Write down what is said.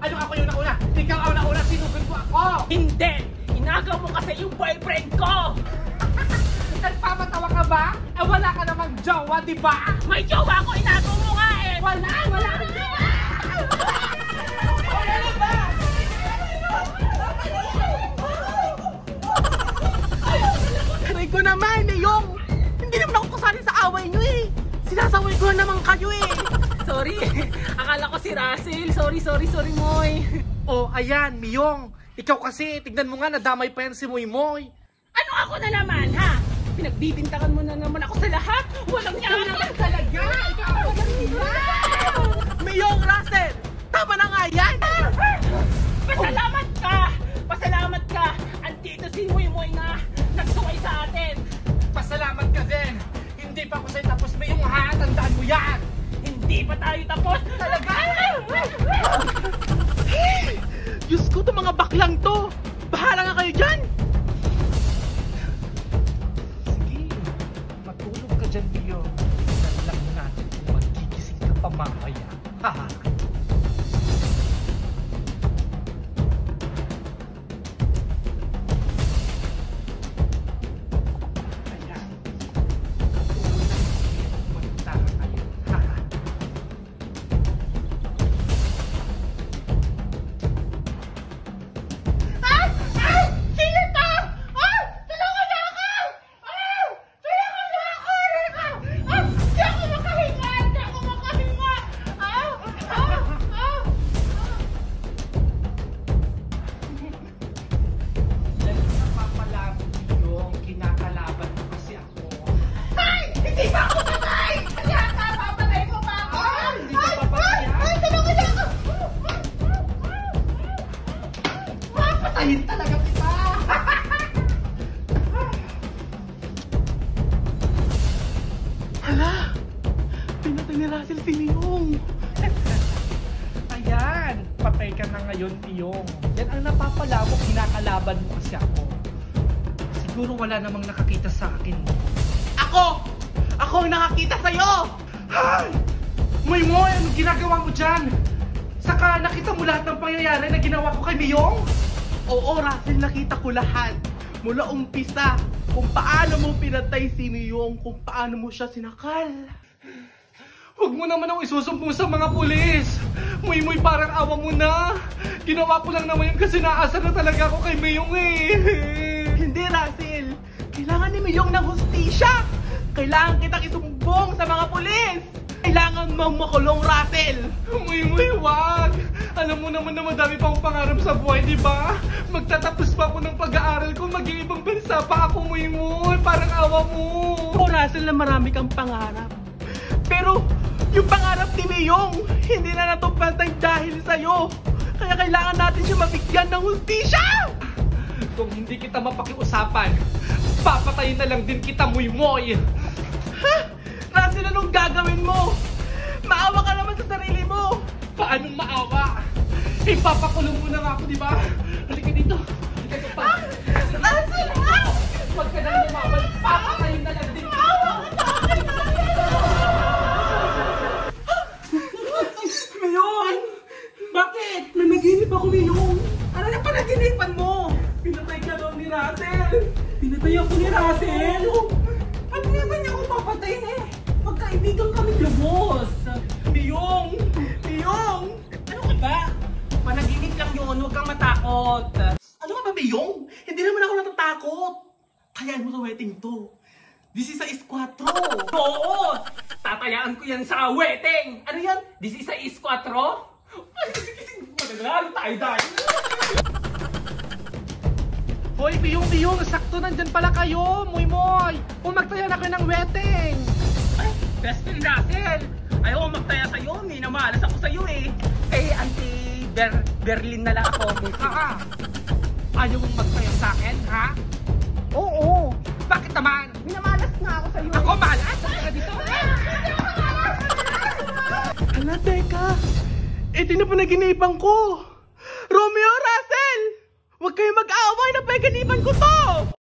Ano ako yung nauna? Ikaw ang nauna, sinugod mo ako! Hindi! Inagaw mo kasi yung boyfriend ko! Nagpapatawa ka ba? Eh wala ka namang jowa, di ba? May jowa ko, inagaw mo nga eh! Wala kang jowa! Wala ba? Aray ko naman, Yung! Hindi naman ako kasali sa away nyo eh! Sinasaway ko naman kayo eh! Sorry, akala ko si Russell. Sorry, Moy. Oh, ayan, Miyong. Ikaw kasi, tignan mo nga, nadamay pa yan si Moy Moy. Ano ako na naman, ha? Pinagbibintangan mo na naman ako sa lahat. Walang niya naman talaga. Ikaw ang walang niya. Miyong, Russell, tama na nga yan. Pasalamat ka. Andito si Moy Moy na nagsuway sa atin. Pasalamat ka din. Hindi pa ako sa'yo tapos, Miyong, ha? Tandaan mo yan. Hindi pa tayo tapos! Talaga! Diyos ko, itong mga baklang to! Bahala nga kayo dyan! Sige, matulog ka dyan, Mio. Tignan lang natin kung magigising ka pa mamaya. Haha! Patayin talaga kita! Hala! Pinatay ni Russell si Miyong! Ayan! Patay ka na ngayon, Miyong. Yan ang napapala mo, kinakalaban mo kasi ako. Siguro wala namang nakakita sa akin. Ako! Ako ang nakakita sa'yo! Hay! Moy Moy, anong ginagawa mo dyan? Saka nakita mo lahat ng pangyayari na ginawa ko kay Miyong? Oo, Russell, nakita ko lahat. Mula umpisa, kung paano mo pinatay si Miyong, kung paano mo siya sinakal. Huwag mo naman akong isusumbong sa mga pulis. Moy, parang awa mo na. Ginawa ko lang naman yun kasi naasar na talaga ako kay Miyong eh. Hindi, Russell. Kailangan ni Miyong ng hustisya. Kailangan kitang isumbong sa mga pulis. Kailangan mong makulong, Russell. Moy, wag. Alam mo naman na madami pa akong pangarap sa buhay, di ba? Magtatapos pa ako ng pag-aaral ko, mag-iibang bansa pa ako, Moy. Parang awa mo. O, Russell, na marami kang pangarap. Pero, yung pangarap ni Miyong, hindi na natupad dahil sa'yo. Kaya kailangan natin siya mabigyan ng hustisya. Kung hindi kita mapakiusapan, papatayin na lang din kita, Moy. Ha? Russell, anong gagawin mo? Maawa ka naman sa sarili mo. Paanong maawa? Ipapakulong mo na nga ako, di ba? Halika dito. Halika pa. Russell! Huwag ka nang lumabal. Papatayin na lang din. Maawa ka sa akin! Miyong! Bakit? Nanaginip ako, Miyong. Ano na panaginipan mo? Pinatay ka daw ni Russell. Pinatay ako ni Russell? Ano naman niya ako papatayin eh? Magkaibigan kami, Lubos. Miyong! Ano ka ba? Panaginip lang yun, huwag kang matakot. Ano ka ba, Miyong? Hindi naman ako natatakot. Tayaan mo sa wedding to. 16-4. Oo! Tatayaan ko yan sa wedding! Ano yan? 16-4? Madagal tayo dahil. Hoy, Miyong, sakto nandyan pala kayo, Moy. Kung magtaya na kayo ng wedding. Ay, best friend Russell! Ayaw ko magtaya sa'yo, may namalas ako sa'yo eh. Eh, Auntie Berlin na lang ako. Ha? Ayaw mong magpayo sa akin, ha? Oo. Bakit naman? Minamalas nga ako sa'yo. Ako malas? Saan ka dito? Hala, teka. Ito na panaginipan ko. Romeo, Russell! Huwag kayong mag-aaway na panaginipan ko to!